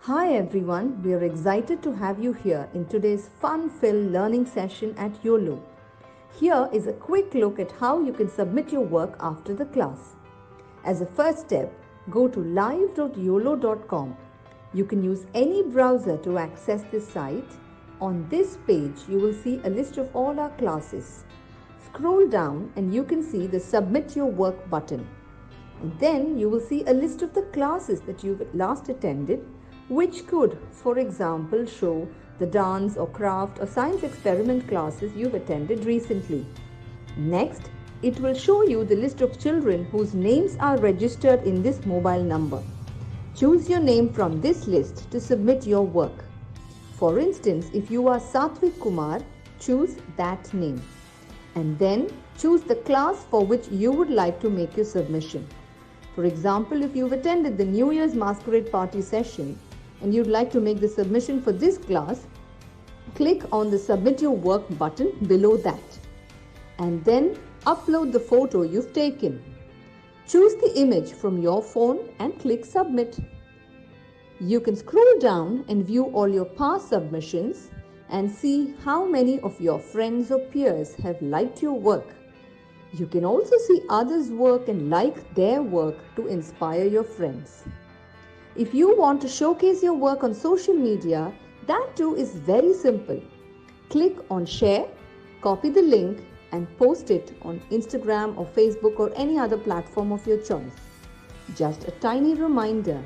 Hi everyone, we are excited to have you here in today's fun-filled learning session at Uolo. Here is a quick look at how you can submit your work after the class. As a first step, go to live.uolo.com. You can use any browser to access this site. On this page, you will see a list of all our classes. Scroll down and you can see the Submit Your Work button. And then you will see a list of the classes that you've last attended, which could, for example, show the dance or craft or science experiment classes you've attended recently. Next, it will show you the list of children whose names are registered in this mobile number. Choose your name from this list to submit your work. For instance, if you are Satvik Kumar, choose that name. And then choose the class for which you would like to make your submission. For example, if you've attended the New Year's Masquerade Party session and you'd like to make the submission for this class, click on the Submit Your Work button below that. And then upload the photo you've taken. Choose the image from your phone and click Submit. You can scroll down and view all your past submissions and see how many of your friends or peers have liked your work. You can also see others' work and like their work to inspire your friends. If you want to showcase your work on social media, that too is very simple. Click on Share, copy the link and post it on Instagram or Facebook or any other platform of your choice. Just a tiny reminder,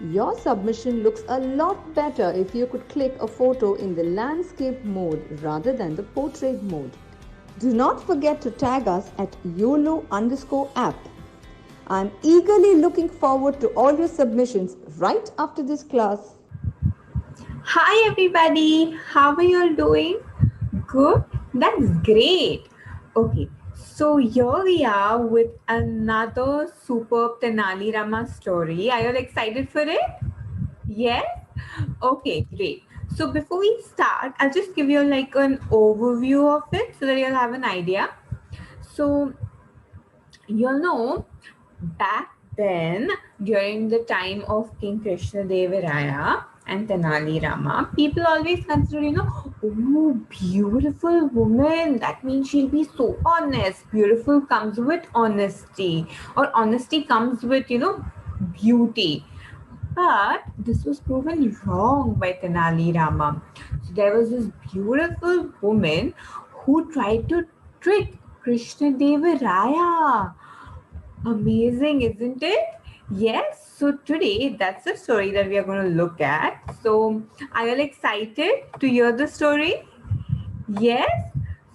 your submission looks a lot better if you could click a photo in the landscape mode rather than the portrait mode. Do not forget to tag us at YOLO_app. I'm eagerly looking forward to all your submissions right after this class. Hi everybody, how are you all doing? Good? That's great. Okay, so here we are with another superb Tenali Raman story. Are you all excited for it? Yes? Okay, great. So before we start, I'll just give you like an overview of it so that you'll have an idea. So, you'll know back then, during the time of King Krishna Devaraya and Tenali Rama, people always consider, oh, beautiful woman. That means she'll be so honest. Beautiful comes with honesty, or honesty comes with, beauty. But this was proven wrong by Tenali Rama. So there was this beautiful woman who tried to trick Krishna Devaraya. Amazing, isn't it? Yes, so today that's the story that we are going to look at. So, are you all excited to hear the story? Yes,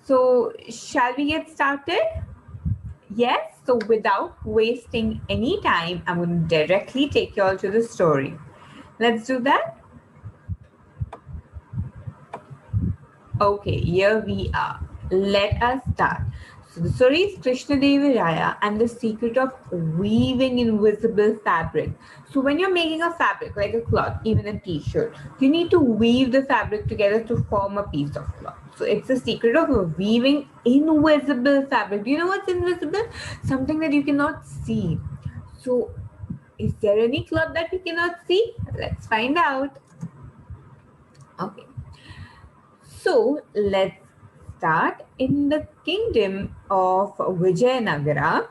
so shall we get started? Yes, so without wasting any time, I'm going to directly take you all to the story. Let's do that. Okay, here we are. Let us start. So the story is Krishna Devaraya and the secret of weaving invisible fabric. So when you're making a fabric, like a cloth, even a t-shirt, you need to weave the fabric together to form a piece of cloth. So it's the secret of weaving invisible fabric. Do you know what's invisible? Something that you cannot see. So is there any cloth that you cannot see? Let's find out. Okay. So let's start. In the kingdom of Vijayanagara,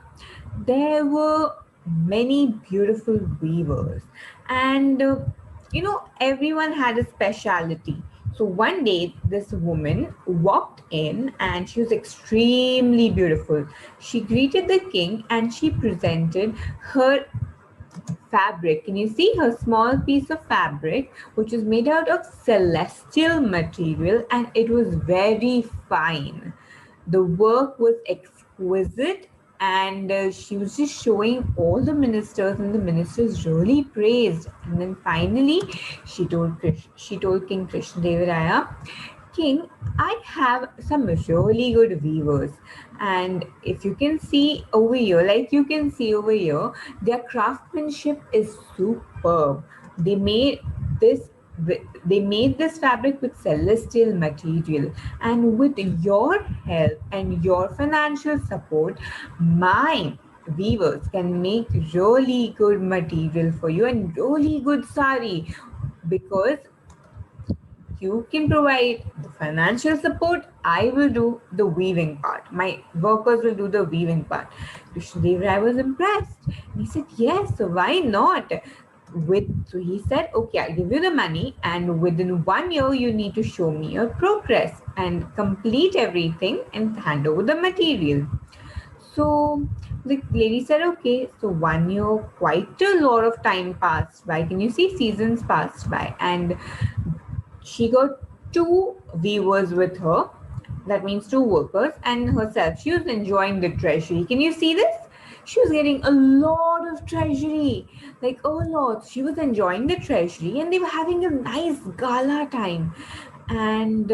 there were many beautiful weavers, and everyone had a specialty. So one day, this woman walked in, and she was extremely beautiful. She greeted the king, and she presented her fabric. Can you see her small piece of fabric which is made out of celestial material, and it was very fine. The work was exquisite, and she was just showing all the ministers, and the ministers really praised. And then finally she told King Krishna Devaraya, King, I have some really good weavers, and if you can see over here, their craftsmanship is superb. They made this fabric with celestial material, and with your help and your financial support, my weavers can make really good material for you and really good sari. because you can provide the financial support. I will do the weaving part. My workers will do the weaving part. Krishnadev Rai was impressed. He said, yes, so why not? So he said, okay, I'll give you the money, and within 1 year, you need to show me your progress and complete everything and hand over the material. So the lady said, okay. So 1 year, quite a lot of time passed by. Can you see seasons passed by? And she got two weavers with her. That means two workers and herself. She was enjoying the treasury. Can you see this? She was getting a lot of treasury, like a lot. She was enjoying the treasury and they were having a nice gala time. And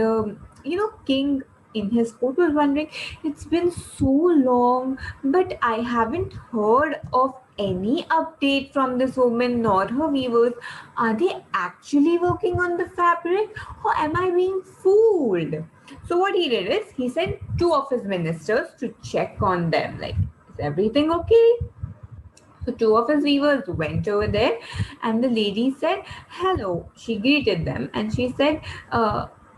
King in his court was wondering, it's been so long, but I haven't heard of any update from this woman nor her weavers. Are they actually working on the fabric, or am I being fooled? So what he did is he sent two of his ministers to check on them, like, is everything okay? So two of his weavers went over there, and the lady said, hello. She greeted them and she said,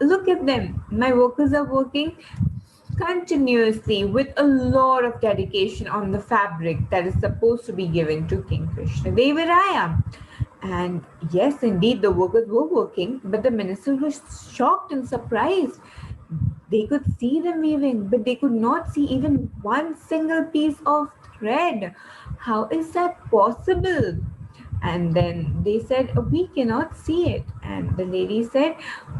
look at them. My workers are working continuously with a lot of dedication on the fabric that is supposed to be given to King Krishna Devaraya. And yes, indeed, the workers were working, but the ministers were shocked and surprised. They could see them weaving, but they could not see even one single piece of thread. How is that possible? And then they said, we cannot see it. And the lady said,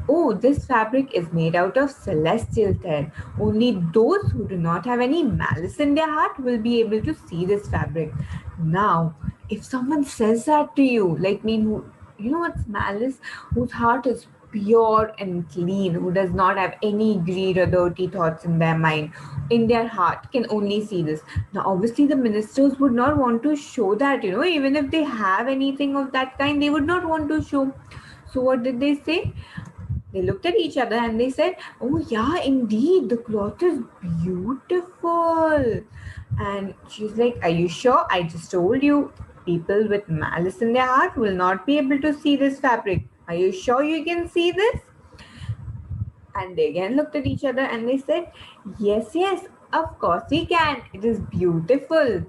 oh, this fabric is made out of celestial thread. Only those who do not have any malice in their heart will be able to see this fabric. Now, if someone says that to you, like me, you know what's malice? Whose heart is pure and clean, who does not have any greed or dirty thoughts in their mind, in their heart, can only see this. Now, obviously, the ministers would not want to show that, even if they have anything of that kind, they would not want to show. So, what did they say? They looked at each other and they said, oh, yeah, indeed, the cloth is beautiful. And she's like, are you sure? I just told you, people with malice in their heart will not be able to see this fabric. Are you sure you can see this? And they again looked at each other and they said, yes, of course we can. It is beautiful.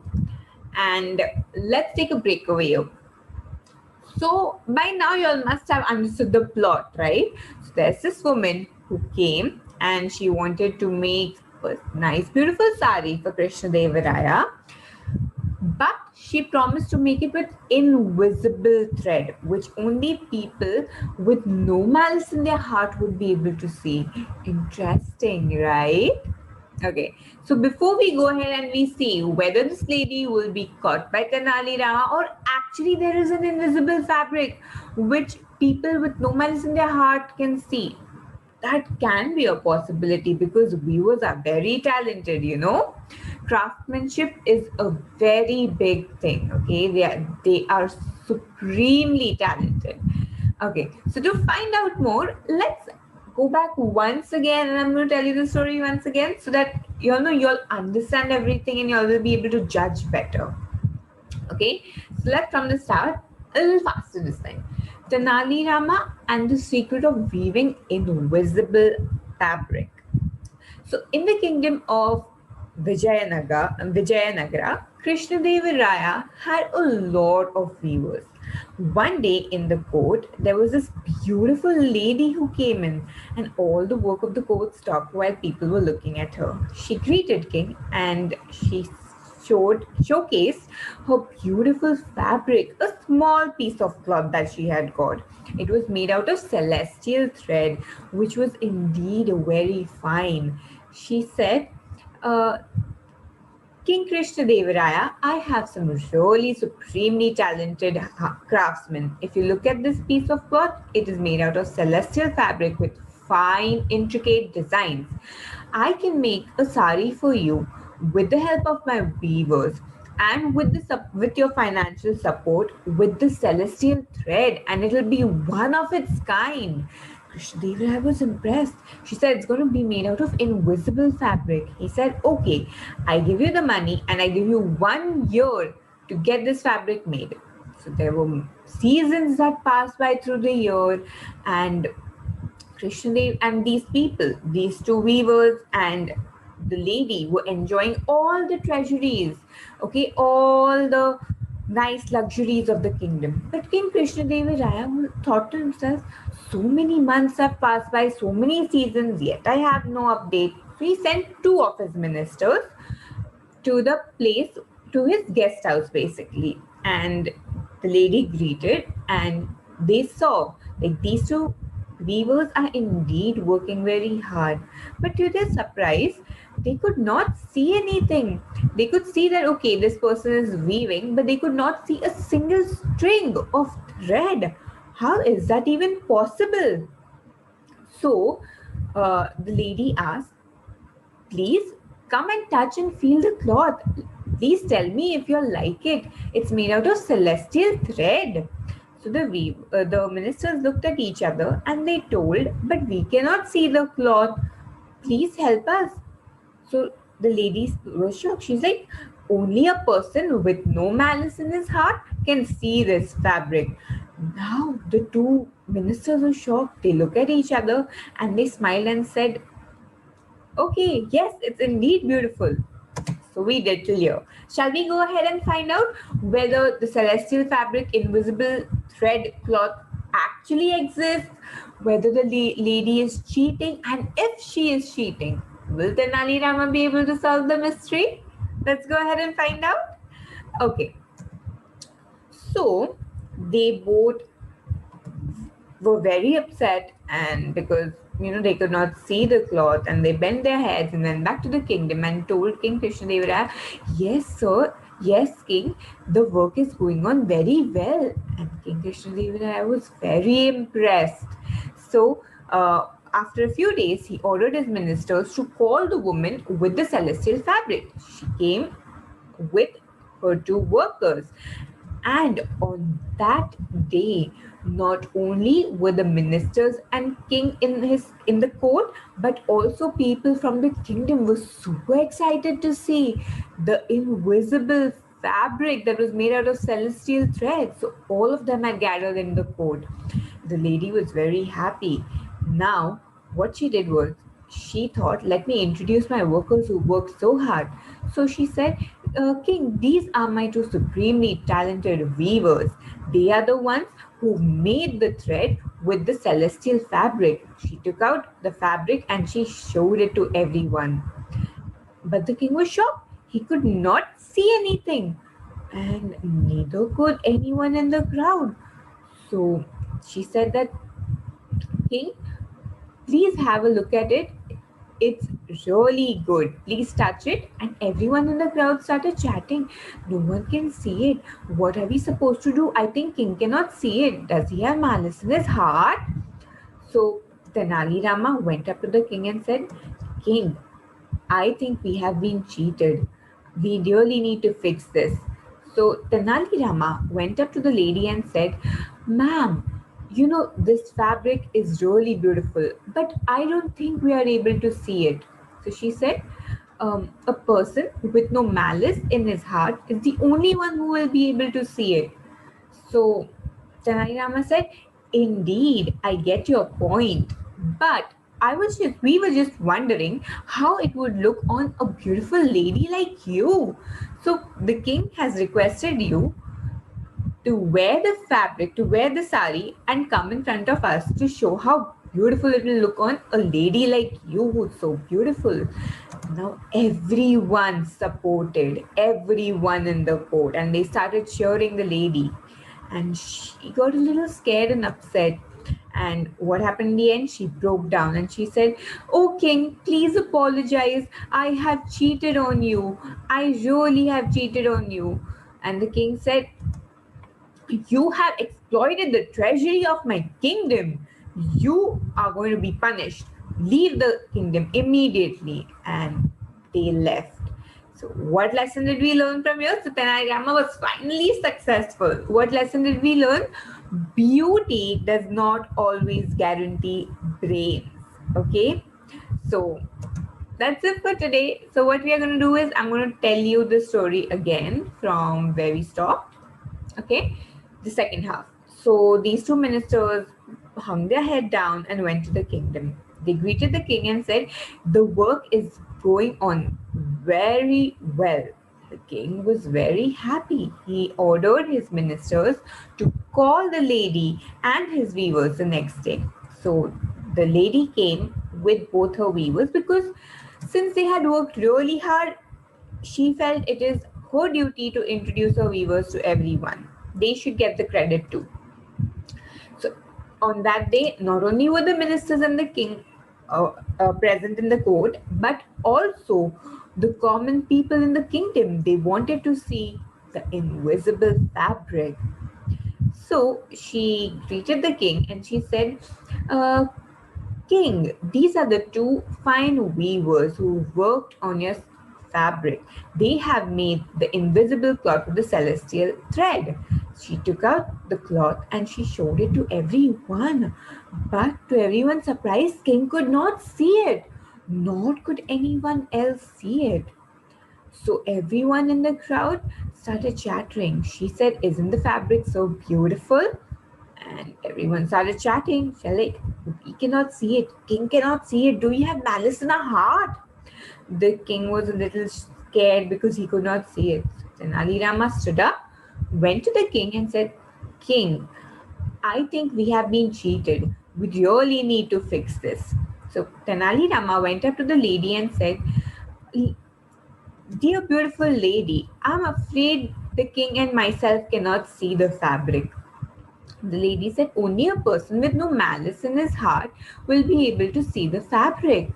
And let's take a break over here. So by now you all must have understood the plot, right? So there's this woman who came and she wanted to make a nice beautiful sari for Krishna Devaraya. But she promised to make it with invisible thread, which only people with no malice in their heart would be able to see. Interesting, right? Okay, so before we go ahead and we see whether this lady will be caught by Tenali Rama, or actually there is an invisible fabric which people with no malice in their heart can see. That can be a possibility because weavers are very talented, Craftsmanship is a very big thing, okay? They are supremely talented. Okay, so to find out more, let's go back once again and I'm going to tell you the story once again so that you'll understand everything and you'll will be able to judge better. Okay, so let's from the start, a little faster this time. Tenali Rama and the secret of weaving invisible fabric. So in the kingdom of Vijayanagara, Krishna Devaraya had a lot of weavers. One day in the court, there was this beautiful lady who came in, and all the work of the court stopped while people were looking at her. She greeted King and she showcased her beautiful fabric, a small piece of cloth that she had got. It was made out of celestial thread, which was indeed very fine. She said, King Krishna Devaraya, I have some really supremely talented craftsmen. If you look at this piece of cloth, it is made out of celestial fabric with fine, intricate designs. I can make a sari for you with the help of my weavers and with your financial support with the celestial thread, and it will be one of its kind. Krishna Devaraya was impressed. She said, it's going to be made out of invisible fabric. He said, okay, I give you the money and I give you 1 year to get this fabric made. So there were seasons that passed by through the year, and Krishnadev and these people, these two weavers and the lady, were enjoying all the treasuries, okay, all the nice luxuries of the kingdom. But King Krishnadeva Raya thought to himself, so many months have passed by, so many seasons, yet I have no update. So he sent two of his ministers to the place, to his guest house basically, and the lady greeted, and they saw like these two weavers are indeed working very hard, but to their surprise they could not see anything. They could see that okay, this person is weaving, but they could not see a single string of thread. How is that even possible? So the lady asked, please come and touch and feel the cloth. Please tell me if you like it. It's made out of celestial thread. So the ministers looked at each other and they told, but we cannot see the cloth. Please help us. So the lady was shocked. She's like, only a person with no malice in his heart can see this fabric. Now the two ministers were shocked. They looked at each other and they smiled and said, okay, yes, it's indeed beautiful. So we did till here. Shall we go ahead and find out whether the celestial fabric, invisible thread cloth actually exists, whether the lady is cheating, and if she is cheating, will Tenali Rama be able to solve the mystery? Let's go ahead and find out. Okay. So they both were very upset, and because they could not see the cloth, and they bent their heads and went back to the kingdom and told King Krishnadeva, yes sir, yes king, the work is going on very well. And King Krishnadeva was very impressed. So after a few days he ordered his ministers to call the woman with the celestial fabric. She came with her two workers, and on that day, not only were the ministers and king in the court, but also people from the kingdom were super excited to see the invisible fabric that was made out of celestial thread. So all of them had gathered in the court. The lady was very happy. Now, what she did was, she thought, let me introduce my workers who worked so hard. So she said, King, these are my two supremely talented weavers. They are the ones who made the thread with the celestial fabric. She took out the fabric and she showed it to everyone. But the king was shocked. He could not see anything, and neither could anyone in the crowd. So she said that, King, please have a look at it. It's really good. Please touch it. And everyone in the crowd started chatting. No one can see it. What are we supposed to do? I think King cannot see it. Does he have malice in his heart? So Tenali Rama went up to the king and said, King, I think we have been cheated. We really need to fix this. So Tenali Rama went up to the lady and said, Ma'am, this fabric is really beautiful, but I don't think we are able to see it. So she said, a person with no malice in his heart is the only one who will be able to see it. So Tenali Rama said, indeed, I get your point, but we were just wondering how it would look on a beautiful lady like you. So the king has requested you to wear the fabric, to wear the sari and come in front of us to show how beautiful it will look on a lady like you who's so beautiful. Now everyone supported, everyone in the court, and they started cheering the lady. And she got a little scared and upset. And what happened in the end? She broke down and she said, Oh king, please apologize. I have cheated on you. I really have cheated on you. And the king said, you have exploited the treasury of my kingdom. You are going to be punished. Leave the kingdom immediately. And they left. So what lesson did we learn from here? So Tenali Rama was finally successful. What lesson did we learn? Beauty does not always guarantee brains. Okay? So that's it for today. So what we are going to do is, I'm going to tell you the story again from where we stopped. Okay? the second half. So these two ministers hung their head down and went to the kingdom. They greeted the king and said, "The work is going on very well." The king was very happy. He ordered his ministers to call the lady and his weavers the next day. So the lady came with both her weavers because since they had worked really hard, she felt it is her duty to introduce her weavers to everyone. They should get the credit too. So on that day, not only were the ministers and the king present in the court, but also the common people in the kingdom. They wanted to see the invisible fabric. So she greeted the king and she said, uh, "King, these are the two fine weavers who worked on your fabric. They have made the invisible cloth with the celestial thread." She took out the cloth and she showed it to everyone. But to everyone's surprise, King could not see it, nor could anyone else see it. So everyone in the crowd started chattering. She said, "Isn't the fabric so beautiful?" And everyone started chatting. They're like, "We cannot see it. King cannot see it. Do we have malice in our heart?" The king was a little scared because he could not see it. Tenali Rama stood up, went to the king and said, "King, I think we have been cheated. We really need to fix this." So Tenali Rama went up to the lady and said, "Dear beautiful lady, I'm afraid the king and myself cannot see the fabric." The lady said, "Only a person with no malice in his heart will be able to see the fabric."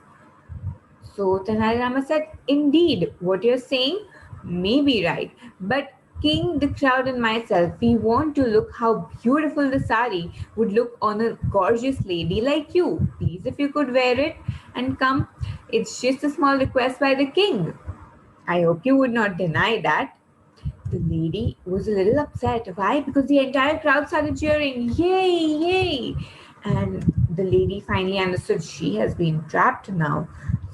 So Tenali Rama said, "Indeed, what you're saying may be right. But King, the crowd, and myself, we want to look how beautiful the sari would look on a gorgeous lady like you. Please, if you could wear it and come, it's just a small request by the king. I hope you would not deny that." The lady was a little upset. Why? Because the entire crowd started cheering, "Yay, yay!" And the lady finally understood she has been trapped now.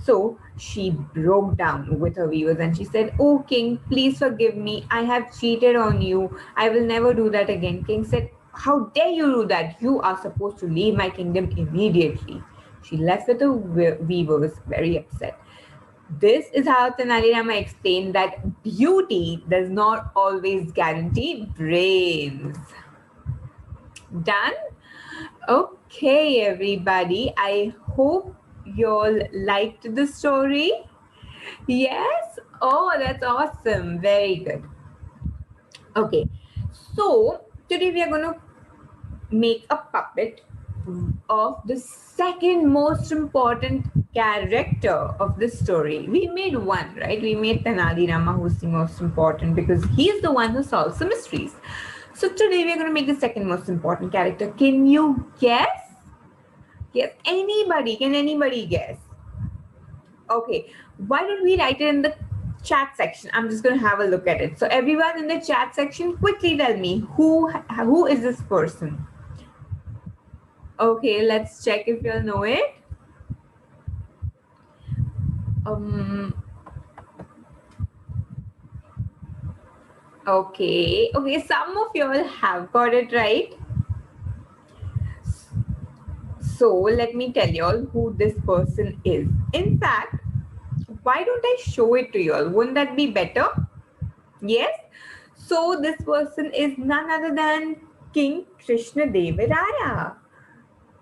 So she broke down with her weavers and she said, "Oh, king, please forgive me. I have cheated on you. I will never do that again." King said, "How dare you do that? You are supposed to leave my kingdom immediately." She left with the weavers very upset. This is how Tenali Rama explained that beauty does not always guarantee brains. Done? Okay, everybody. I hope you all liked the story. Yes? Oh, that's awesome. Very good. Okay, so today we are going to make a puppet of the second most important character of the story. We made one, right? We made Tenali Rama, who's the most important because he's the one who solves the mysteries. So today we're going to make the second most important character. Can you guess? Yes, anybody? Can anybody guess? Okay, why don't we write it in the chat section? I'm just going to have a look at it. So everyone in the chat section, quickly tell me who is this person? Okay, let's check if you'll know it. Okay, some of y'all have got it right. So let me tell y'all who this person is. In fact, why don't I show it to y'all? Wouldn't that be better? Yes. So this person is none other than King Krishna Devadaya.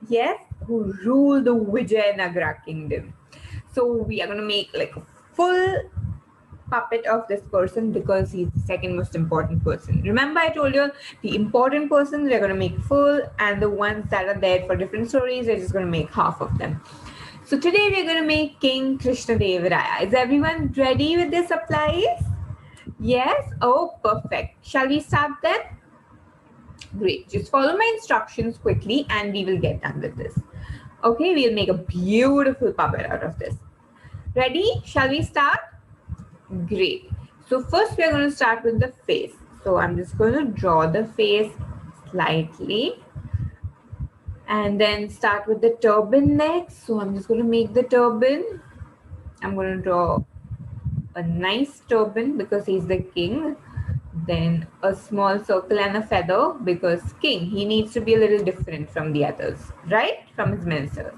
Yes, who ruled the Vijayanagara kingdom. So we are going to make like a full puppet of this person because he's the second most important person. Remember, I told you the important persons we're going to make full, and the ones that are there for different stories, we're just going to make half of them. So today we're going to make King Krishna Devaraya. Is everyone ready with their supplies? Yes? Oh, perfect. Shall we start then? Great. Just follow my instructions quickly and we will get done with this. Okay, we'll make a beautiful puppet out of this. Ready? Shall we start? Great. So first we're going to start with the face. So I'm just going to draw the face slightly and then start with the turban next. So I'm just going to make the turban. I'm going to draw a nice turban because he's the king. Then a small circle and a feather, because king, he needs to be a little different from the others, right? From his ministers.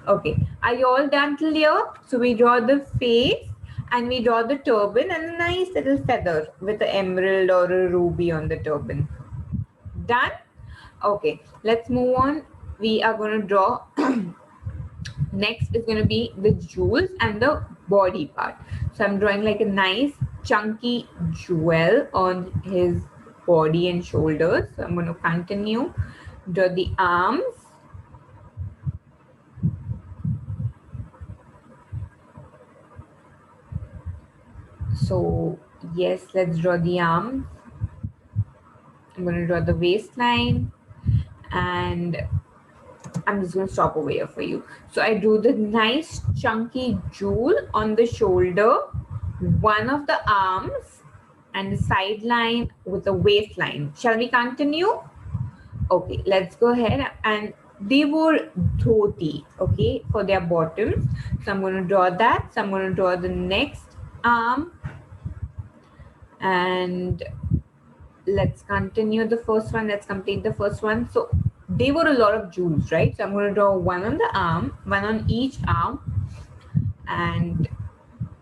Okay, are you all done till here? So we draw the face and we draw the turban and a nice little feather with an emerald or a ruby on the turban. Done? Okay, let's move on. We are going to draw next is going to be the jewels and the body part. So I'm drawing like a nice chunky jewel on his body and shoulders. So I'm going to continue. Draw the arms. So yes, let's draw the arms. I'm going to draw the waistline, and I'm just going to stop over here for you. So I drew the nice chunky jewel on the shoulder, one of the arms, and the sideline with the waistline. Shall we continue? Okay, let's go ahead. And they wore dhoti, okay, for their bottoms. So I'm going to draw that. So I'm going to draw the next arm, and let's continue the first one. Let's complete the first one. So they were a lot of jewels, right? So I'm going to draw one on the arm, one on each arm. And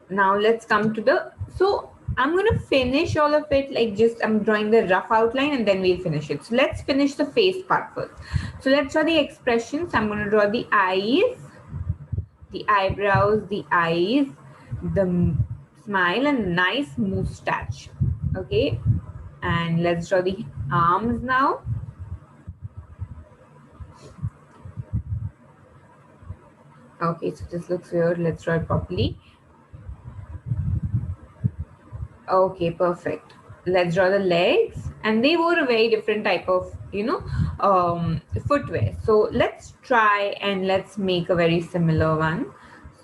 now let's come to the, so I'm going to finish all of it, like just I'm drawing the rough outline and then we'll finish it. So let's finish the face part first. So let's draw the expressions. I'm going to draw the eyes, the eyebrows, the eyes, the smile, and nice mustache. Okay. And let's draw the arms now. Okay, so this looks weird. Let's draw it properly. Okay, perfect. Let's draw the legs. And they wore a very different type of, footwear. So let's try and let's make a very similar one.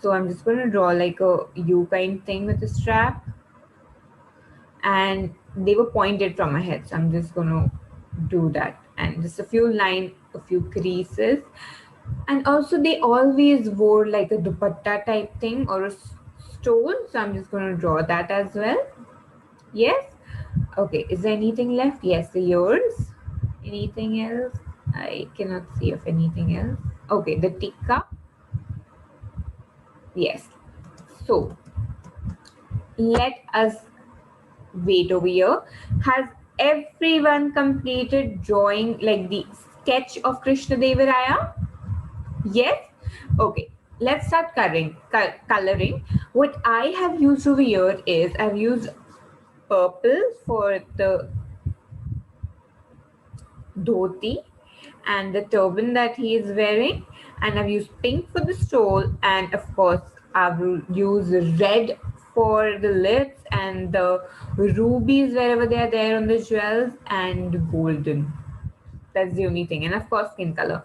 So I'm just going to draw like a U kind thing with a strap. And they were pointed from my head. So I'm just going to do that. And just a few lines, a few creases. And also they always wore like a dupatta type thing or a stole. So I'm just going to draw that as well. Yes. Okay. Is there anything left? Yes, the ears. Anything else? I cannot see of anything else. Okay, the tikka. Yes. So let us wait over here. Has everyone completed drawing like the sketch of Krishna Devaraya? Yes. Okay. Let's start coloring. What I have used over here is I've used purple for the dhoti and the turban that he is wearing, and I've used pink for the stole, and of course I've used red for the lips and the rubies wherever they are there on the jewels, and golden. That's the only thing, and of course skin color.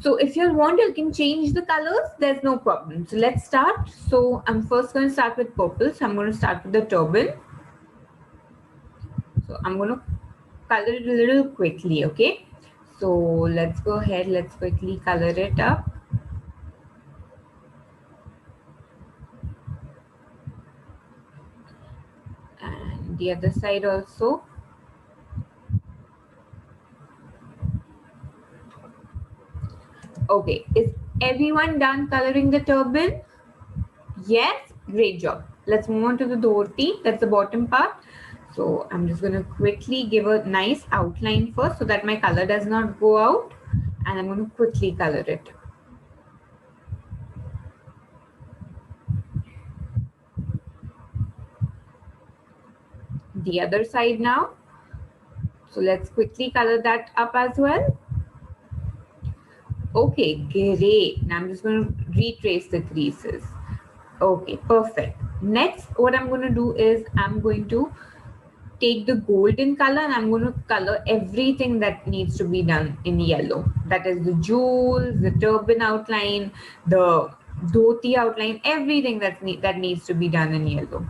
So if you want, you can change the colors. There's no problem. So let's start. So I'm first going to start with purple. So I'm going to start with the turban. So I'm going to color it a little quickly, okay? So let's go ahead. Let's quickly color it up. And the other side also. Okay, is everyone done coloring the turban? Yes, great job. Let's move on to the dhoti. That's the bottom part. So I'm just going to quickly give a nice outline first so that my color does not go out. And I'm going to quickly color it. The other side now. So let's quickly color that up as well. Okay, great. Now I'm just going to retrace the creases. Okay, perfect. Next, what I'm going to do is I'm going to take the golden color and I'm going to color everything that needs to be done in yellow. That is the jewels, the turban outline, the dhoti outline, everything that needs to be done in yellow.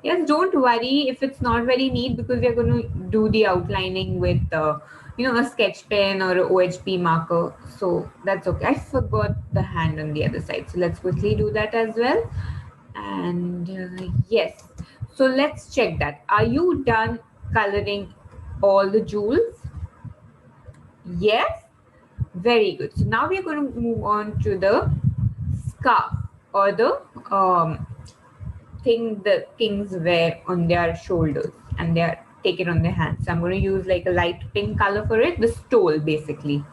Yes, don't worry if it's not very neat, because we are going to do the outlining with a sketch pen or a OHP marker. So that's okay. I forgot the hand on the other side. So let's quickly do that as well. And yes. So let's check that. Are you done coloring all the jewels? Yes? Very good. So now we are going to move on to the scarf, or the thing the kings wear on their shoulders and they are taken on their hands. So I'm going to use like a light pink color for it, the stole basically.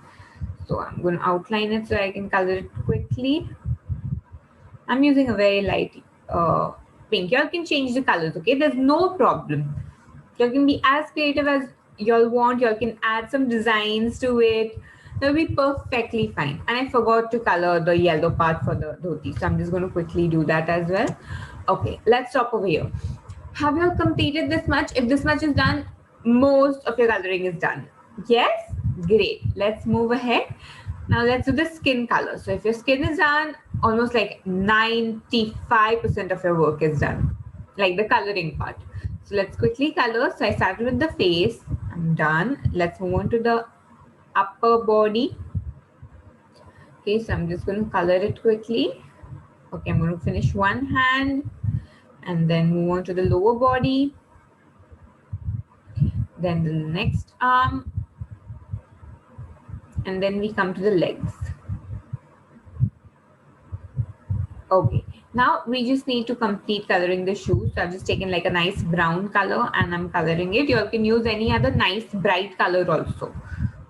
So I'm going to outline it so I can color it quickly. I'm using a very light pink. Y'all can change the colors, okay? There's no problem. Y'all can be as creative as y'all want. Y'all can add some designs to it. That'll be perfectly fine. And I forgot to color the yellow part for the dhoti, so I'm just going to quickly do that as well. Okay, let's stop over here. Have you all completed this much? If this much is done, most of your coloring is done. Yes? Great. Let's move ahead. Now let's do the skin color. So if your skin is done, almost like 95% of your work is done, like the coloring part. So let's quickly color. So I started with the face. I'm done. Let's move on to the upper body. Okay, so I'm just going to color it quickly. Okay, I'm going to finish one hand and then move on to the lower body. Then the next arm. And then we come to the legs. Okay, now we just need to complete coloring the shoes. So I've just taken like a nice brown color and I'm coloring it. You all can use any other nice bright color also.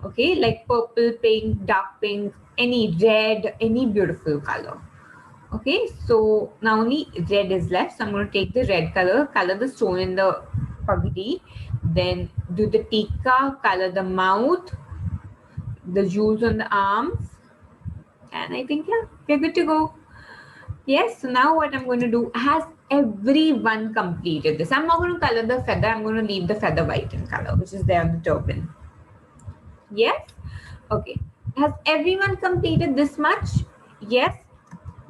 Okay, like purple, pink, dark pink, any red, any beautiful color. Okay, so now only red is left. So I'm going to take the red color, color the stone in the pagdi, then do the tika, color the mouth, the jewels on the arms, and I think, yeah, we're good to go. Yes, so now what I'm going to do, has everyone completed this? I'm not going to color the feather, I'm going to leave the feather white in color, which is there on the turban. Yes? Okay. Has everyone completed this much? Yes?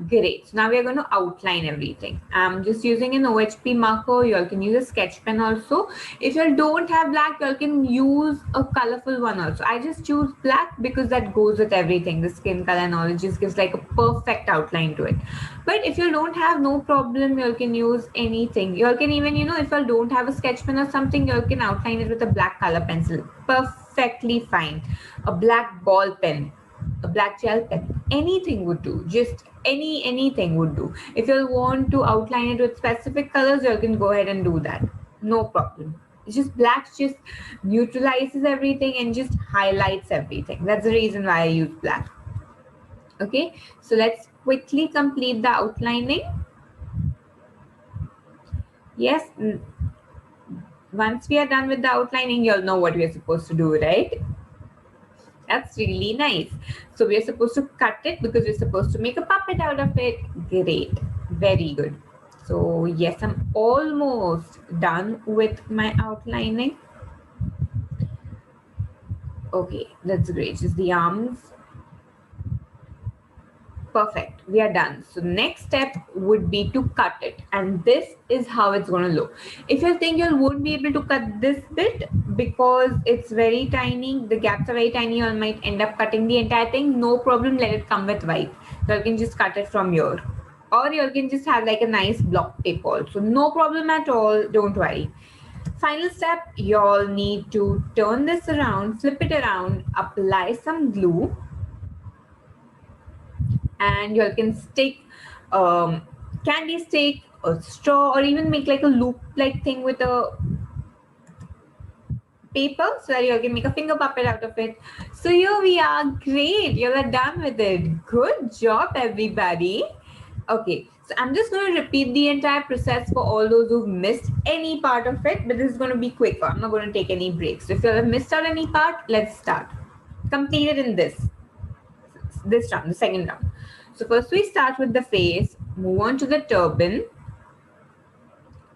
Great. So now we are going to outline everything. I'm just using an OHP marker. You all can use a sketch pen also. If you all don't have black, you all can use a colorful one also. I just choose black because that goes with everything. The skin color and all, it just gives like a perfect outline to it. But if you don't have, no problem, you all can use anything. You all can even, if you all don't have a sketch pen or something, you all can outline it with a black color pencil. Perfectly fine. A black ball pen, a black gel pen, anything would do. Just anything would do. If you want to outline it with specific colors, you can go ahead and do that, no problem. It's just black just neutralizes everything and just highlights everything. That's the reason why I use black. Okay, so let's quickly complete the outlining. Yes, once we are done with the outlining, you'll know what we are supposed to do, right? That's really nice. So we are supposed to cut it because we're supposed to make a puppet out of it. Great. Very good. So yes, I'm almost done with my outlining. Okay, that's great. Just the arms. Perfect. We are done. So next step would be to cut it. And this is how it's going to look. If you think you won't be able to cut this bit because it's very tiny, the gaps are very tiny, you might end up cutting the entire thing. No problem. Let it come with white. So you can just cut it from here. Or you can just have like a nice block tape also. No problem at all. Don't worry. Final step, you all need to turn this around, flip it around, apply some glue. And you can stick candy stick, a straw, or even make like a loop like thing with a paper so that you can make a finger puppet out of it. So here we are. Great, you are done with it. Good job, everybody. Okay, so I'm just going to repeat the entire process for all those who've missed any part of it, but this is going to be quicker. I'm not going to take any breaks. So if you have missed out any part, let's start. Complete it in this round, the second round. So first we start with the face, move on to the turban.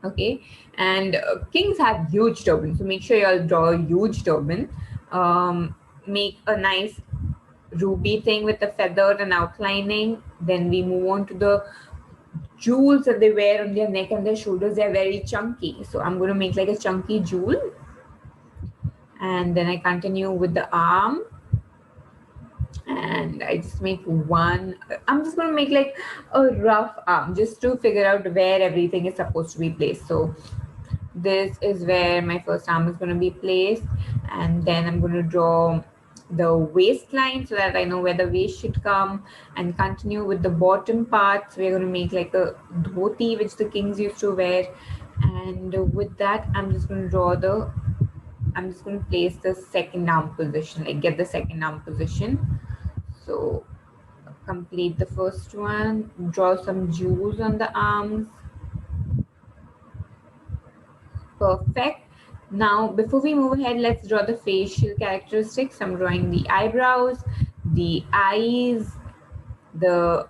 Okay, and kings have huge turbans, so make sure you all draw a huge turban. Make a nice ruby thing with the feather and outlining. Then we move on to the jewels that they wear on their neck and their shoulders. They're very chunky, so I'm going to make like a chunky jewel. And then I continue with the arm. And and I just make one. I'm just going to make like a rough arm just to figure out where everything is supposed to be placed. So this is where my first arm is going to be placed, and then I'm going to draw the waistline so that I know where the waist should come, and continue with the bottom parts. We're going to make like a dhoti which the kings used to wear, and with that I'm just going to place the second arm position, like get the second arm position. So complete the first one, draw some jewels on the arms. Perfect. Now, before we move ahead, let's draw the facial characteristics. I'm drawing the eyebrows, the eyes, the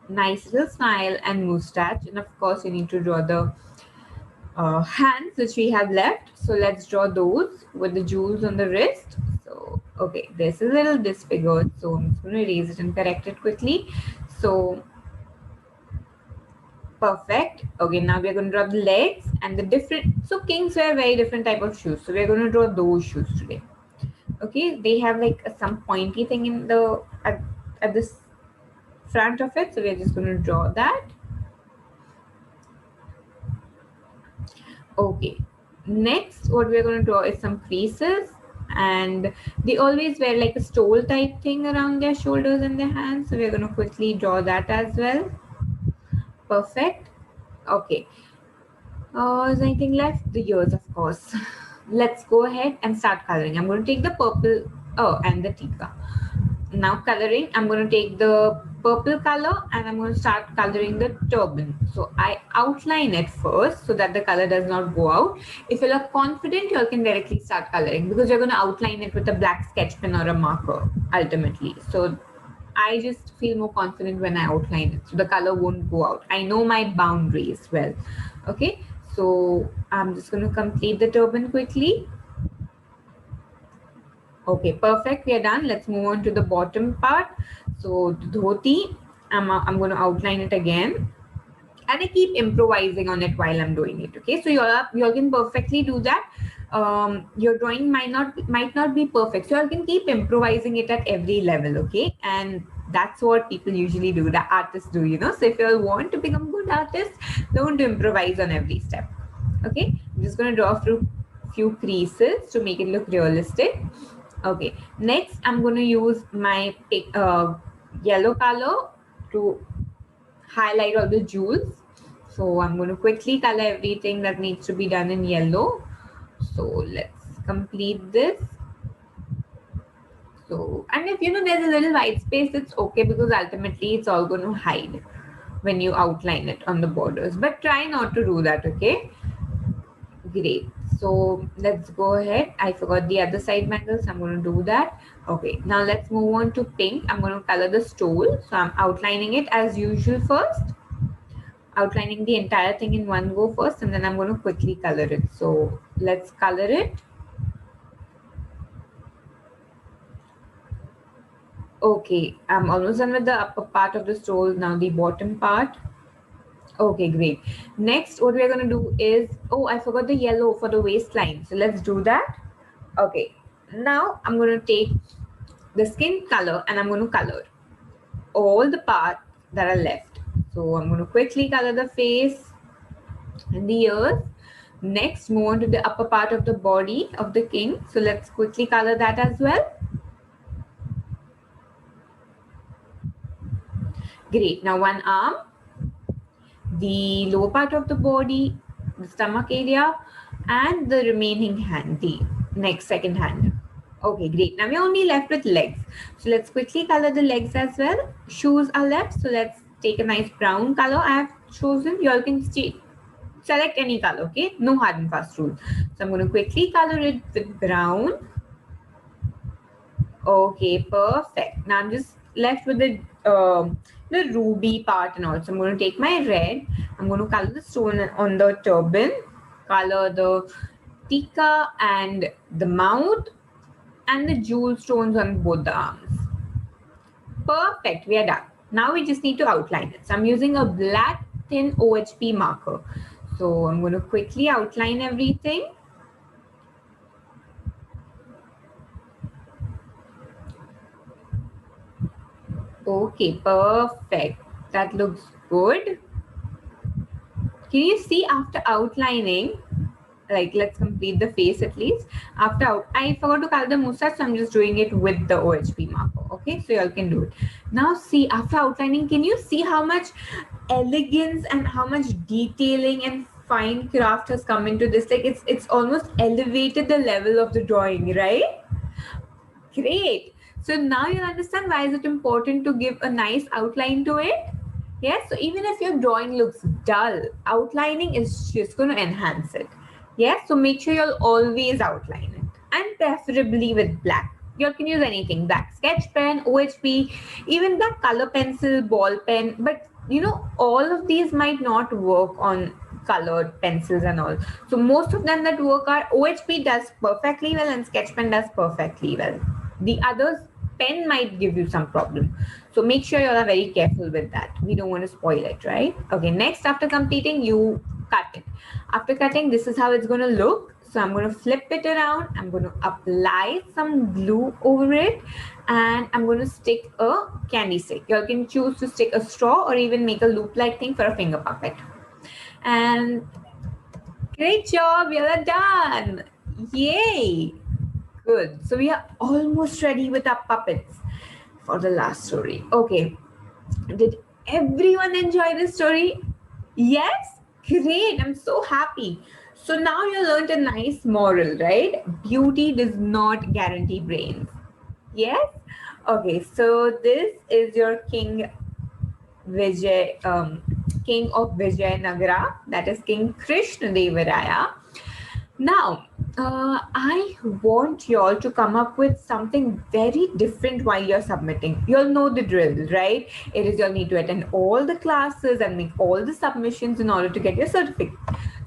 nice little smile and mustache. And of course, you need to draw the hands which we have left. So let's draw those with the jewels on the wrist. So, okay, this is a little disfigured. So I'm just going to erase it and correct it quickly. So perfect. Okay, now we are going to draw the legs and the different. So kings wear very different type of shoes. So we are going to draw those shoes today. Okay, they have like some pointy thing in the at this front of it. So we are just going to draw that. Okay. Next, what we are going to draw is some creases, and they always wear like a stole type thing around their shoulders and their hands. So we are going to quickly draw that as well. Perfect. Okay. Is anything left? The ears, of course. Let's go ahead and start coloring. I'm going to take the purple, and the tika. Now coloring, I'm going to take the purple color and I'm going to start coloring the turban. So I outline it first so that the color does not go out. If you are confident, you can directly start coloring because you're going to outline it with a black sketch pen or a marker ultimately. So I just feel more confident when I outline it, so the color won't go out. I know my boundaries well. Okay, so I'm just going to complete the turban quickly. Okay, perfect. We are done. Let's move on to the bottom part. So the dhoti, I'm going to outline it again, and I keep improvising on it while I'm doing it. Okay, so you all can perfectly do that. Your drawing might not be perfect, so you can keep improvising it at every level. Okay, and that's what people usually do. The artists do, you know. So if you all want to become good artists, don't improvise on every step. Okay, I'm just going to draw a few creases to make it look realistic. Okay, next I'm going to use my yellow color to highlight all the jewels. So I'm going to quickly color everything that needs to be done in yellow. So let's complete this. So, and if you know there's a little white space, it's okay because ultimately it's all going to hide when you outline it on the borders. But try not to do that, okay? Great. So let's go ahead. I forgot the other side bangles. So I'm going to do that. Okay. Now let's move on to pink. I'm going to color the stole. So I'm outlining it as usual first. Outlining the entire thing in one go first, and then I'm going to quickly color it. So let's color it. Okay. I'm almost done with the upper part of the stole. Now the bottom part. Okay, great. Next, what we're going to do is, I forgot the yellow for the waistline. So let's do that. Okay. Now I'm going to take the skin color and I'm going to color all the parts that are left. So I'm going to quickly color the face and the ears. Next, move on to the upper part of the body of the king. So let's quickly color that as well. Great. Now one arm, the lower part of the body, the stomach area, and the remaining hand, the next second hand. Okay, great. Now we're only left with legs. So let's quickly color the legs as well. Shoes are left. So let's take a nice brown color I have chosen. You all can select any color, okay? No hard and fast rule. So I'm going to quickly color it with brown. Okay, perfect. Now I'm just left with the ruby part and all. So I'm going to take my red. I'm going to color the stone on the turban, color the tika and the mouth, and the jewel stones on both the arms. Perfect, we are done. Now we just need to outline it. So I'm using a black thin OHP marker. So I'm going to quickly outline everything. Okay, perfect. That looks good. Can you see after outlining? Like, let's complete the face at least. I forgot to color the mustache, so I'm just doing it with the OHP marker. Okay, so y'all can do it. Now, see, after outlining, can you see how much elegance and how much detailing and fine craft has come into this? Like, it's almost elevated the level of the drawing, right? Great. So now you'll understand why is it important to give a nice outline to it. Yes, so even if your drawing looks dull, outlining is just going to enhance it. Yes, so make sure you'll always outline it and preferably with black. You can use anything, black sketch pen, OHP, even black color pencil, ball pen. But all of these might not work on colored pencils and all. So most of them that work are OHP does perfectly well and sketch pen does perfectly well. The others, pen might give you some problem. So make sure you are very careful with that. We don't want to spoil it, right? Okay, next, after completing, you cut it. After cutting, this is how it's going to look. So I'm going to flip it around. I'm going to apply some glue over it. And I'm going to stick a candy stick. You all can choose to stick a straw or even make a loop-like thing for a finger puppet. And great job, you are done. Yay. Good. So we are almost ready with our puppets for the last story. Okay. Did everyone enjoy this story? Yes? Great. I'm so happy. So now you learned a nice moral, right? Beauty does not guarantee brains. Yes? Okay. So this is your Vijay, king of Vijayanagara, that is King Krishna Devaraya. Now, I want you all to come up with something very different while you're submitting. You'll know the drill, right? It is you'll need to attend all the classes and make all the submissions in order to get your certificate.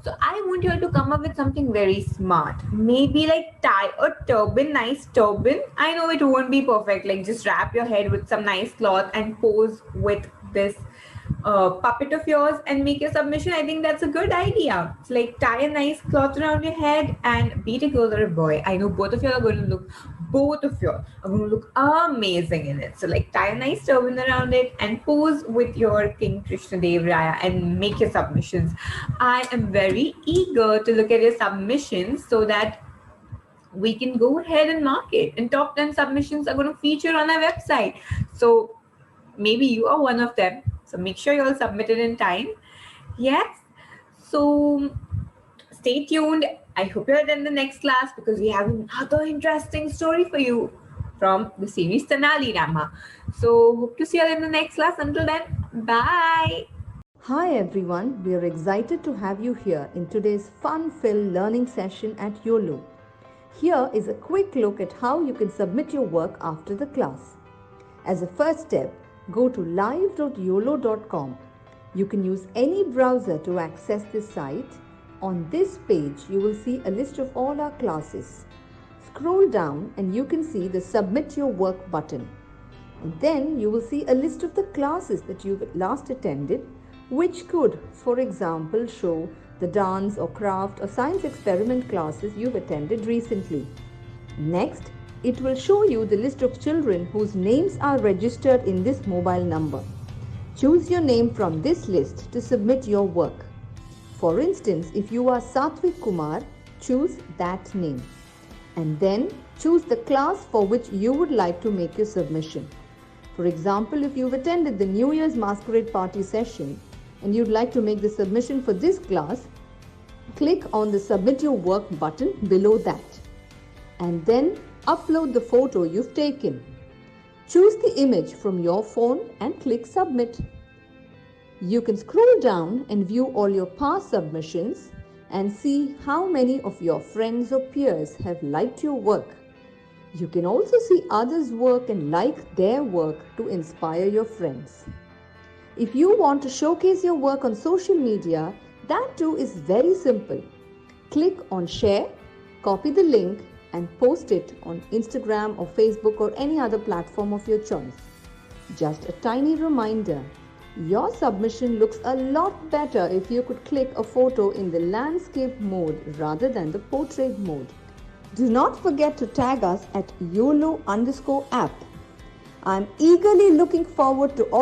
So I want you all to come up with something very smart. Maybe like tie a turban, nice turban. I know it won't be perfect. Like just wrap your head with some nice cloth and pose with this puppet of yours and make your submission. I think that's a good idea. It's like tie a nice cloth around your head and be it a girl or a boy. I know both of you are going to look amazing in it. So like tie a nice turban around it and pose with your King Krishna Dev Raya and make your submissions. I am very eager to look at your submissions so that we can go ahead and mark it. And top 10 submissions are going to feature on our website. So maybe you are one of them. So make sure you all submit it in time. Yes. So stay tuned. I hope you're in the next class because we have another interesting story for you from the series Tenali Rama. So hope to see you all in the next class. Until then, bye. Hi everyone, we are excited to have you here in today's fun-filled learning session at Uolo. Here is a quick look at how you can submit your work after the class. As a first step, go to live.uolo.com. You can use any browser to access this site. On this page, you will see a list of all our classes. Scroll down and you can see the Submit Your Work button. And then you will see a list of the classes that you've last attended, which could, for example, show the dance or craft or science experiment classes you've attended recently. Next, it will show you the list of children whose names are registered in this mobile number. Choose your name from this list to submit your work. For instance, if you are Satvik Kumar, choose that name. And then choose the class for which you would like to make your submission. For example, if you've attended the New Year's Masquerade Party session and you'd like to make the submission for this class, click on the Submit Your Work button below that. And then upload the photo you've taken. Choose the image from your phone and click Submit. You can scroll down and view all your past submissions and see how many of your friends or peers have liked your work. You can also see others' work and like their work to inspire your friends. If you want to showcase your work on social media, that too is very simple. Click on Share, copy the link and post it on Instagram or Facebook or any other platform of your choice. Just a tiny reminder, your submission looks a lot better if you could click a photo in the landscape mode rather than the portrait mode. Do not forget to tag us at YOLO_app. I'm eagerly looking forward to all